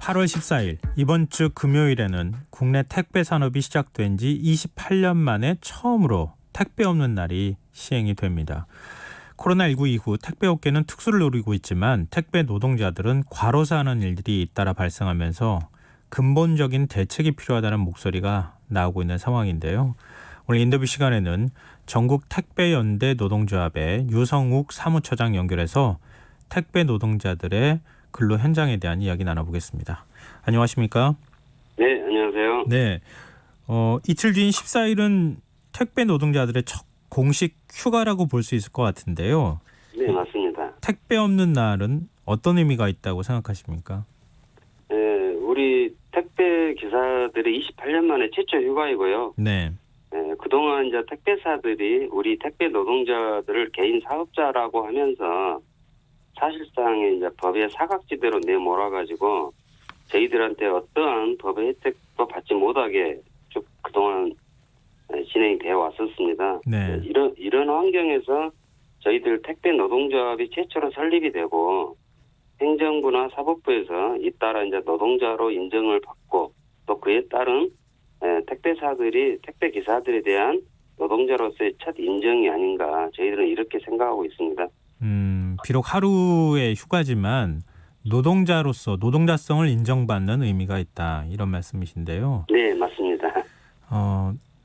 8월 14일 이번 주 금요일에는 국내 택배 산업이 시작된 지 28년 만에 처음으로 택배 없는 날이 시행이 됩니다. 코로나19 이후 택배업계는 특수를 누리고 있지만 택배 노동자들은 과로사하는 일들이 잇따라 발생하면서 근본적인 대책이 필요하다는 목소리가 나오고 있는 상황인데요. 오늘 인터뷰 시간에는 전국 택배연대 노동조합의 유성욱 사무처장 연결해서 택배 노동자들의 근로 현장에 대한 이야기 나눠보겠습니다. 안녕하십니까? 네, 안녕하세요. 네, 이틀 뒤인 14일은 택배 노동자들의 첫 공식 휴가라고 볼 수 있을 것 같은데요. 네, 맞습니다. 택배 없는 날은 어떤 의미가 있다고 생각하십니까? 네, 우리 택배 기사들이 28년 만에 최초 휴가이고요. 네, 네, 그동안 이제 택배사들이 우리 택배 노동자들을 개인 사업자라고 하면서 사실상의 이제 법의 사각지대로 내몰아가지고 저희들한테 어떠한 법의 혜택도 받지 못하게 쭉 그동안 진행이 되어 왔었습니다. 네. 이런 환경에서 저희들 택배 노동조합이 최초로 설립이 되고 행정부나 사법부에서 잇따라 이제 노동자로 인정을 받고 또 그에 따른 택배사들이 택배 기사들에 대한 노동자로서의 첫 인정이 아닌가 저희들은 이렇게 생각하고 있습니다. 비록 하루의 휴가지만 노동자로서 노동자성을 인정받는 의미가 있다 이런 말씀이신데요. 네, 맞습니다.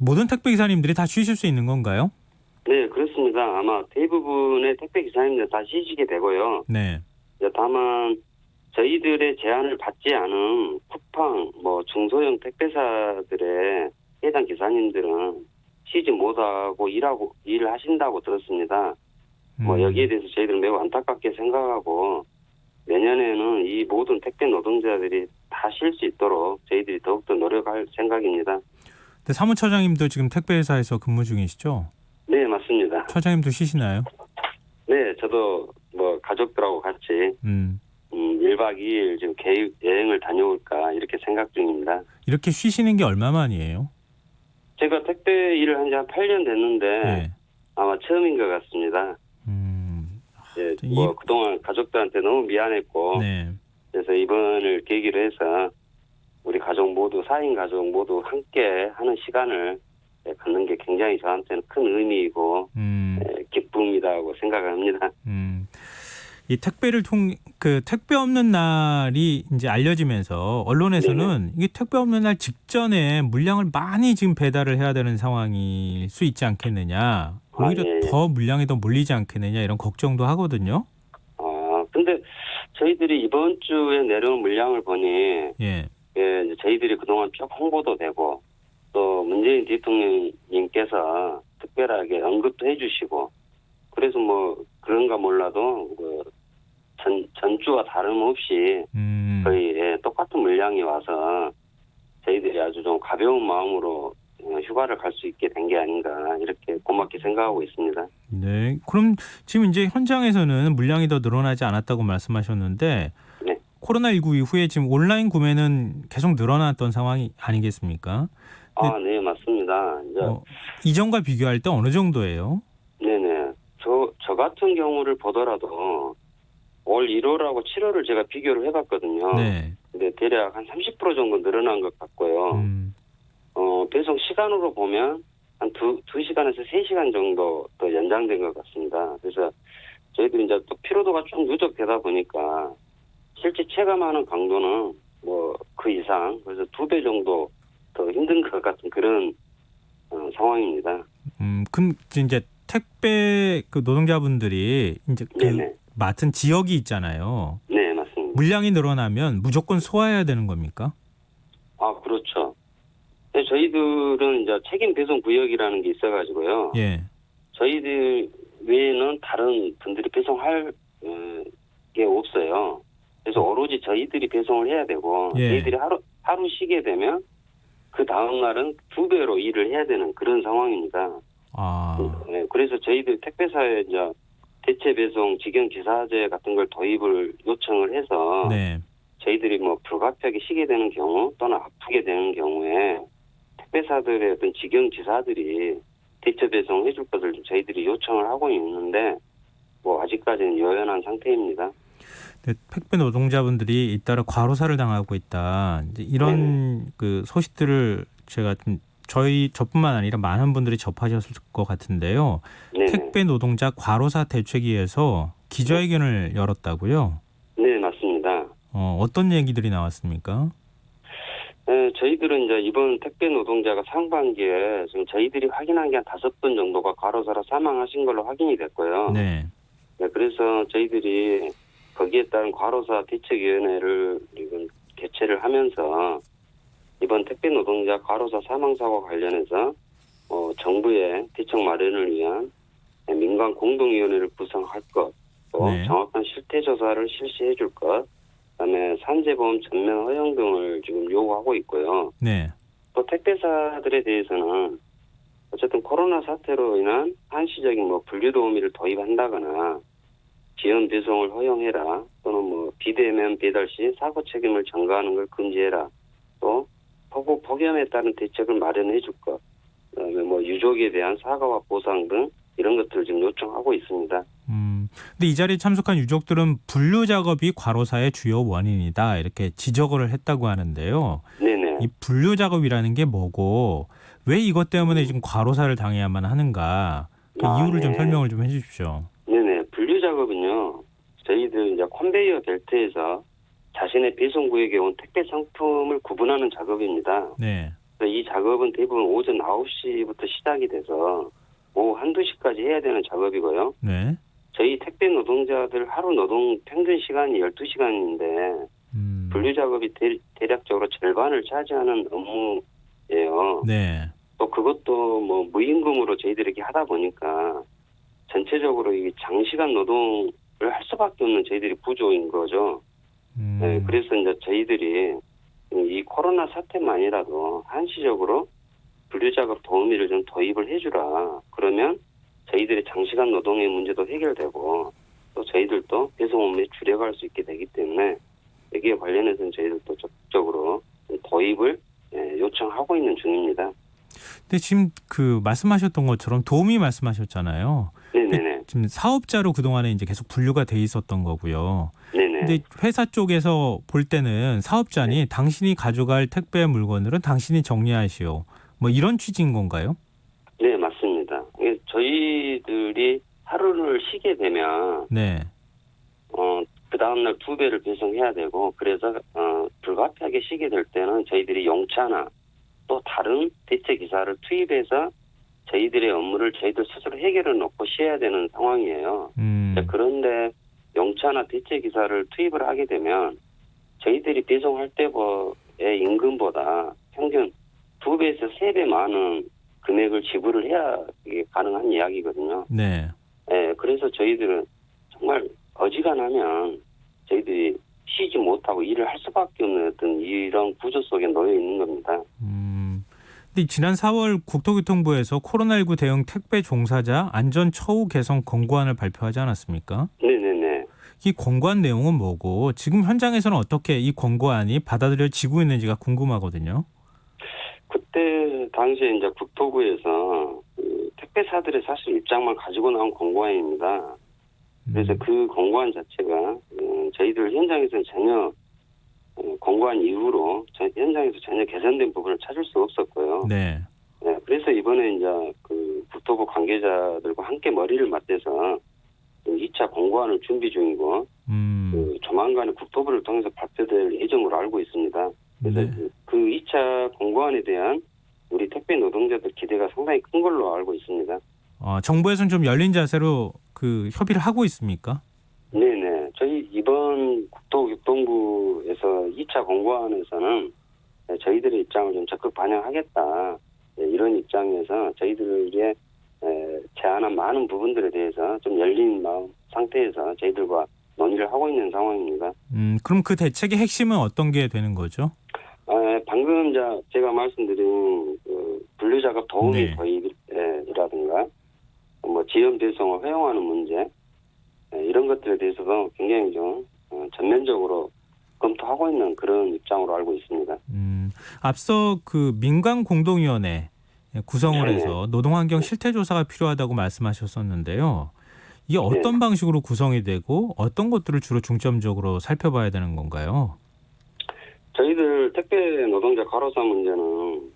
모든 택배 기사님들이 다 쉬실 수 있는 건가요? 네, 그렇습니다. 아마 대부분의 택배 기사님들 다 쉬시게 되고요. 네. 다만 저희들의 제안을 받지 않은 쿠팡, 중소형 택배사들의 해당 기사님들은 쉬지 못하고 일을 하신다고 들었습니다. 여기에 대해서 저희들은 매우 안타깝게 생각하고 내년에는 이 모든 택배 노동자들이 다 쉴 수 있도록 저희들이 더욱더 노력할 생각입니다. 근데 사무처장님도 지금 택배회사에서 근무 중이시죠? 네, 맞습니다. 처장님도 쉬시나요? 네, 저도 가족들하고 같이 1박 2일 지금 여행을 다녀올까 이렇게 생각 중입니다. 이렇게 쉬시는 게 얼마 만이에요? 제가 택배 일을 한 지 한 8년 됐는데 네. 아마 처음인 것 같습니다. 네, 그동안 가족들한테 너무 미안했고 네. 그래서 이번을 계기로 해서 우리 가족 모두 4인 가족 모두 함께 하는 시간을 갖는 게 굉장히 저한테는 큰 의미이고 기쁨이라고 생각합니다. 이 택배 없는 날이 이제 알려지면서 언론에서는 이게 택배 없는 날 직전에 물량을 많이 지금 배달을 해야 되는 상황일 수 있지 않겠느냐. 오히려 더 물량이 더 몰리지 않겠느냐 이런 걱정도 하거든요. 근데 저희들이 이번 주에 내려온 물량을 보니 이제 저희들이 그동안 쭉 홍보도 되고 또 문재인 대통령님께서 특별하게 언급도 해주시고 그래서 그런가 몰라도 전주와 다름없이 거의 똑같은 물량이 와서 저희들이 아주 좀 가벼운 마음으로 휴가를 갈 수 있게 된 게 아닌가 이렇게 고맙게 생각하고 있습니다. 네, 그럼 지금 이제 현장에서는 물량이 더 늘어나지 않았다고 말씀하셨는데 네. 코로나19 이후에 지금 온라인 구매는 계속 늘어났던 상황이 아니겠습니까? 네, 맞습니다. 이전과 비교할 때 어느 정도예요? 네네. 저 같은 경우를 보더라도 올 1월하고 7월을 제가 비교를 해봤거든요. 네. 근데 대략 한 30% 정도 늘어난 것 같고요. 배송 시간으로 보면 한 2시간에서 3시간 정도 더 연장된 것 같습니다. 그래서 저희들이 이제 또 피로도가 좀 누적되다 보니까 실제 체감하는 강도는 그 이상 그래서 2배 정도 더 힘든 것 같은 그런 상황입니다. 그럼 이제 택배 노동자분들이 이제 맡은 지역이 있잖아요. 네, 맞습니다. 물량이 늘어나면 무조건 소화해야 되는 겁니까? 그렇죠. 저희들은 이제 책임 배송 구역이라는 게 있어가지고요. 예. 저희들 외에는 다른 분들이 배송할 게 없어요. 그래서 오로지 저희들이 배송을 해야 되고 저희들이 하루 쉬게 되면 그 다음 날은 2배로 일을 해야 되는 그런 상황입니다. 그래서 저희들 택배사에 이제 대체 배송 직영 기사제 같은 걸 도입을 요청을 해서 저희들이 불가피하게 쉬게 되는 경우 또는 아프게 되는 경우에 택배사들의 어떤 직영 기사들이 대체 배송 해줄 것을 저희들이 요청을 하고 있는데 아직까지는 요연한 상태입니다. 근데 택배 노동자분들이 잇따라 과로사를 당하고 있다. 이제 이런 그 소식들을 제가 좀 저뿐만 아니라 많은 분들이 접하셨을 것 같은데요. 네네. 택배 노동자 과로사 대책위에서 기자회견을 열었다고요? 네, 맞습니다. 어떤 얘기들이 나왔습니까? 네, 저희들은 이제 이번 택배 노동자가 상반기에 지금 저희들이 확인한 게 한 5분 정도가 과로사로 사망하신 걸로 확인이 됐고요. 네. 네, 그래서 저희들이 거기에 따른 과로사 대책위원회를 지금 개최를 하면서 이번 택배 노동자 과로사 사망사고 관련해서 정부의 대책 마련을 위한 민간 공동위원회를 구성할 것, 또 네. 정확한 실태 조사를 실시해 줄 것, 그다음에 산재보험 전면 허용 등을 지금 요구하고 있고요. 네. 또 택배사들에 대해서는 어쨌든 코로나 사태로 인한 한시적인 분류도우미를 도입한다거나 지연 배송을 허용해라, 또는 비대면 배달 시 사고 책임을 전가하는 걸 금지해라, 또 폭염에 따른 대책을 마련해 줄 것, 그다음에 유족에 대한 사과와 보상 등 이런 것들을 지금 요청하고 있습니다. 근데 이 자리에 참석한 유족들은 분류 작업이 과로사의 주요 원인이다 이렇게 지적을 했다고 하는데요. 네네. 이 분류 작업이라는 게 뭐고 왜 이것 때문에 지금 과로사를 당해야만 하는가? 그 이유를 좀 네. 설명을 좀 해주십시오. 네네. 분류 작업은요, 저희들 이제 컨베이어 벨트에서 자신의 배송 구역에 온 택배 상품을 구분하는 작업입니다. 네. 이 작업은 대부분 오전 9시부터 시작이 돼서 오후 1~2시까지 해야 되는 작업이고요. 네. 저희 택배 노동자들 하루 노동 평균 시간이 12시간인데 분류 작업이 대략적으로 절반을 차지하는 업무예요. 네. 또 그것도 무임금으로 저희들에게 하다 보니까 전체적으로 이게 장시간 노동을 할 수밖에 없는 저희들이 구조인 거죠. 네, 그래서 이제 저희들이 이 코로나 사태만이라도 한시적으로 분류 작업 도우미를 좀 도입을 해주라. 그러면 저희들의 장시간 노동의 문제도 해결되고 또 저희들도 배송 업무에 줄여갈 수 있게 되기 때문에 여기에 관련해서는 저희들도 적극적으로 도입을 요청하고 있는 중입니다. 근데 지금 그 말씀하셨던 것처럼 도우미 말씀하셨잖아요. 네네네. 지금 사업자로 그동안에 이제 계속 분류가 돼 있었던 거고요. 네네. 근데 회사 쪽에서 볼 때는 사업자니 당신이 가져갈 택배 물건들은 당신이 정리하시오. 이런 취지인 건가요? 네, 맞습니다. 저희들이 하루를 쉬게 되면 네. 그 다음날 2배를 배송해야 되고, 그래서 불가피하게 쉬게 될 때는 저희들이 용차나 또 다른 대체 기사를 투입해서 저희들의 업무를 저희들 스스로 해결해 놓고 쉬어야 되는 상황이에요. 그런데 용차나 대체 기사를 투입을 하게 되면 저희들이 배송할 때의 임금보다 평균 2배에서 3배 많은 금액을 지불을 해야 이게 가능한 이야기거든요. 네. 네, 그래서 저희들은 정말 어지간하면 저희들이 쉬지 못하고 일을 할 수밖에 없는 어떤 이런 구조 속에 놓여 있는 겁니다. 근데 지난 4월 국토교통부에서 코로나19 대응 택배 종사자 안전 처우 개선 권고안을 발표하지 않았습니까? 네네네. 이 권고안 내용은 뭐고 지금 현장에서는 어떻게 이 권고안이 받아들여지고 있는지가 궁금하거든요. 그때 당시에 이제 국토부에서 택배사들의 사실 입장만 가지고 나온 권고안입니다. 그래서 그 권고안 자체가 저희들 현장에서는 전혀 권고안 이후로 현장에서 전혀 개선된 부분을 찾을 수 없었고요. 네. 네, 그래서 이번에 이제 그 국토부 관계자들과 함께 머리를 맞대서 2차 권고안을 준비 중이고 조만간에 국토부를 통해서 발표될 예정으로 알고 있습니다. 그래서 네. 그 2차 권고안에 대한 우리 택배 노동자들 기대가 상당히 큰 걸로 알고 있습니다. 정부에서는 좀 열린 자세로 그 협의를 하고 있습니까? 네네. 저희 이번 국토교통부에서 2차 권고안에서는 저희들의 입장을 좀 적극 반영하겠다. 이런 입장에서 저희들의 제안한 많은 부분들에 대해서 좀 열린 마음 상태에서 저희들과 논의를 하고 있는 상황입니다. 그럼 그 대책의 핵심은 어떤 게 되는 거죠? 방금 제가 말씀드린 그 분류작업 도우미 네. 도입이라든가 지연 배송을 허용하는 문제 이런 것들에 대해서도 굉장히 좀 전면적으로 검토하고 있는 그런 입장으로 알고 있습니다. 앞서 그 민간 공동위원회 구성을 네네. 해서 노동환경 실태 조사가 필요하다고 말씀하셨었는데요. 이게 어떤 방식으로 구성이 되고 어떤 것들을 주로 중점적으로 살펴봐야 되는 건가요? 저희들 택배 노동자 과로사 문제는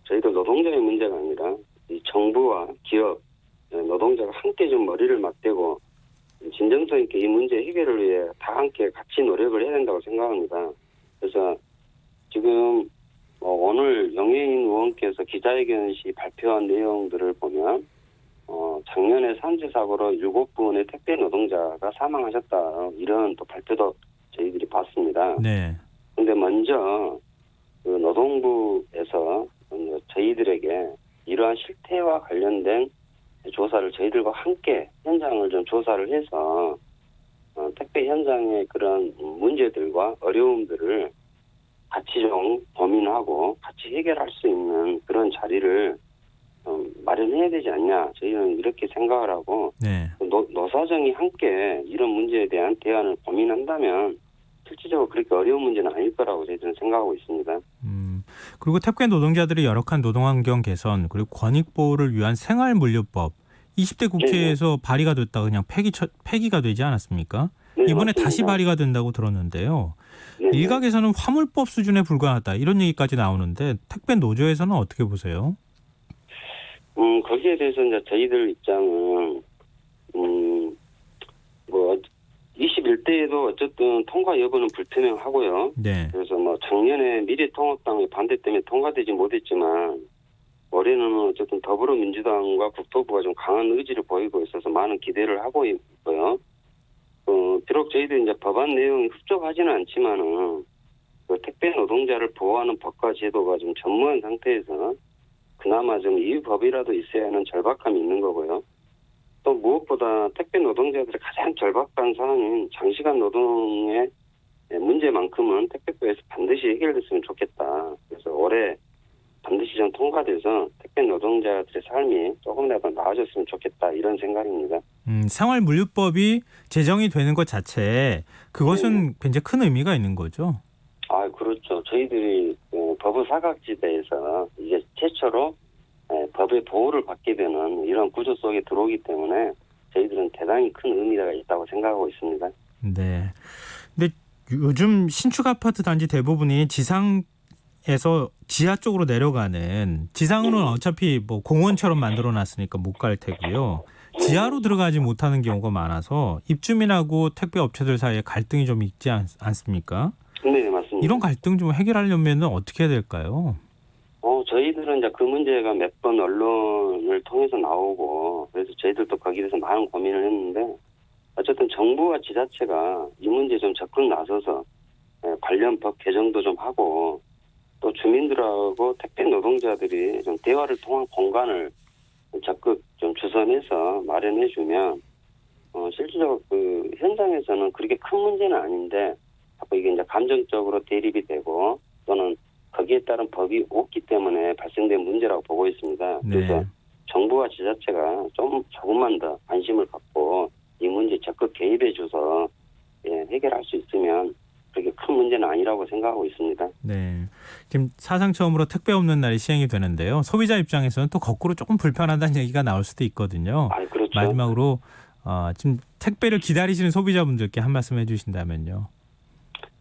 저희들 노동자의 문제가 아니라 이 정부와 기업, 노동자가 함께 좀 머리를 맞대고 진정성 있게 이 문제 해결을 위해 다 함께 같이 노력을 해야 된다고 생각합니다. 그래서 지금 오늘 영예인 의원께서 기자회견 시 발표한 내용들을 보면 작년에 산재 사고로 7분의 택배 노동자가 사망하셨다, 이런 또 발표도 저희들이 봤습니다. 네. 근데 먼저 그 노동부에서 먼저 저희들에게 이러한 실태와 관련된 조사를 저희들과 함께 현장을 좀 조사를 해서 택배 현장의 그런 문제들과 어려움들을 같이 좀 고민하고 같이 해결할 수 있는 그런 자리를 마련해야 되지 않냐, 저희는 이렇게 생각을 하고, 네. 노사정이 함께 이런 문제에 대한 대안을 고민한다면 실질적으로 그렇게 어려운 문제는 아닐 거라고 저희들은 생각하고 있습니다. 그리고 택배 노동자들의 열악한 노동환경 개선 그리고 권익보호를 위한 생활물류법 20대 국회에서 발의가 됐다가 그냥 폐기가 되지 않았습니까? 네, 이번에 맞습니다. 다시 발의가 된다고 들었는데요. 네. 일각에서는 화물법 수준에 불과하다 이런 얘기까지 나오는데 택배 노조에서는 어떻게 보세요? 거기에 대해서 이제 저희들 입장은 21대에도 어쨌든 통과 여부는 불투명하고요. 네. 그래서 작년에 미래통합당의 반대 때문에 통과되지 못했지만 올해는 어쨌든 더불어민주당과 국토부가 좀 강한 의지를 보이고 있어서 많은 기대를 하고 있고요. 비록 저희들 이제 법안 내용이 흡족하지는 않지만은 그 택배 노동자를 보호하는 법과 제도가 좀 전무한 상태에서 그나마 좀 이 법이라도 있어야 하는 절박함이 있는 거고요. 또 무엇보다 택배 노동자들의 가장 절박한 상황인 장시간 노동의 문제만큼은 택배부에서 반드시 해결됐으면 좋겠다. 그래서 올해 반드시 좀 통과돼서 택배 노동자들의 삶이 조금이라도 나아졌으면 좋겠다, 이런 생각입니다. 생활물류법이 제정이 되는 것 자체에 그것은 굉장히 큰 의미가 있는 거죠. 그렇죠. 저희들이 법의 사각지대에서 이제 최초로 법의 보호를 받게 되는 이런 구조 속에 들어오기 때문에 저희들은 대단히 큰 의미가 있다고 생각하고 있습니다. 네. 근데 요즘 신축 아파트 단지 대부분이 지상에서 지하 쪽으로 내려가는, 지상으로는 어차피 공원처럼 만들어놨으니까 못 갈 테고요. 지하로 들어가지 못하는 경우가 많아서 입주민하고 택배 업체들 사이에 갈등이 좀 있지 않습니까? 네, 맞습니다. 이런 갈등 좀 해결하려면 어떻게 해야 될까요? 저희들은 이제 그 문제가 몇 번 언론을 통해서 나오고, 그래서 저희들도 거기에 대해서 많은 고민을 했는데, 어쨌든 정부와 지자체가 이 문제에 좀 적극 나서서 관련 법 개정도 좀 하고, 또 주민들하고 택배 노동자들이 좀 대화를 통한 공간을 적극 좀 주선해서 마련해주면, 실질적으로 그 현장에서는 그렇게 큰 문제는 아닌데, 자꾸 이게 이제 감정적으로 대립이 되고, 또는 거기에 따른 법이 없기 때문에 발생된 문제라고 보고 있습니다. 네. 그래서 정부와 지자체가 조금만 더 관심을 갖고 이 문제에 적극 개입해줘서 해결할 수 있으면 그렇게 큰 문제는 아니라고 생각하고 있습니다. 네. 지금 사상 처음으로 택배 없는 날이 시행이 되는데요. 소비자 입장에서는 또 거꾸로 조금 불편하다는 얘기가 나올 수도 있거든요. 그렇죠. 마지막으로 지금 택배를 기다리시는 소비자분들께 한 말씀 해주신다면요.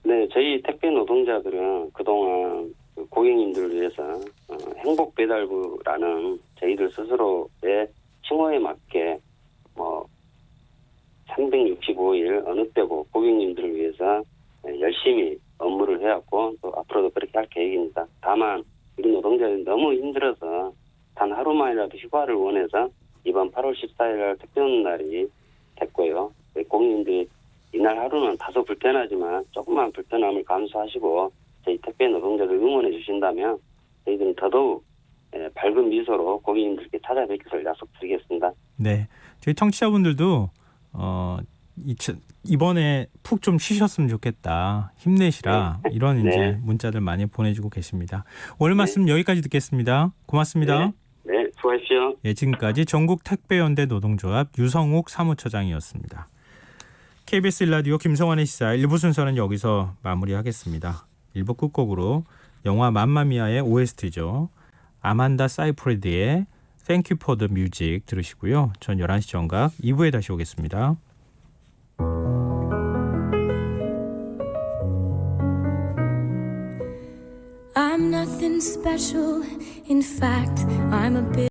네, 저희 택배 노동자들은 그동안 고객님들을 위해서 행복배달부라는 저희들 스스로의 칭호에 맞게 365일 어느 때고 고객님들을 위해서 열심히 업무를 해왔고, 또 앞으로도 그렇게 할 계획입니다. 다만 우리 노동자들이 너무 힘들어서 단 하루만이라도 휴가를 원해서 이번 8월 14일 택배 없는 날이 됐고요. 고객님들이 이날 하루는 다소 불편하지만 조금만 불편함을 감수하시고 저희 택배 노동자들 응원해 주신다면 저희들은 더더욱 밝은 미소로 고객님들께 찾아뵙기 것을 약속드리겠습니다. 네, 저희 청취자분들도 이번에 푹 좀 쉬셨으면 좋겠다, 힘내시라, 이런 이제 문자들 많이 보내주고 계십니다. 오늘 말씀 여기까지 듣겠습니다. 고맙습니다. 네, 수고하십시오. 지금까지 전국 택배연대 노동조합 유성욱 사무처장이었습니다. KBS 1라디오 김성환의 시사 1부 순서는 여기서 마무리하겠습니다. 1부 끝곡으로 영화 맘마미아의 OST죠. 아만다 사이프리드의 Thank You for the Music 들으시고요. 전 11시 정각 2부에 다시 오겠습니다. I'm nothing special. In fact, I'm a bit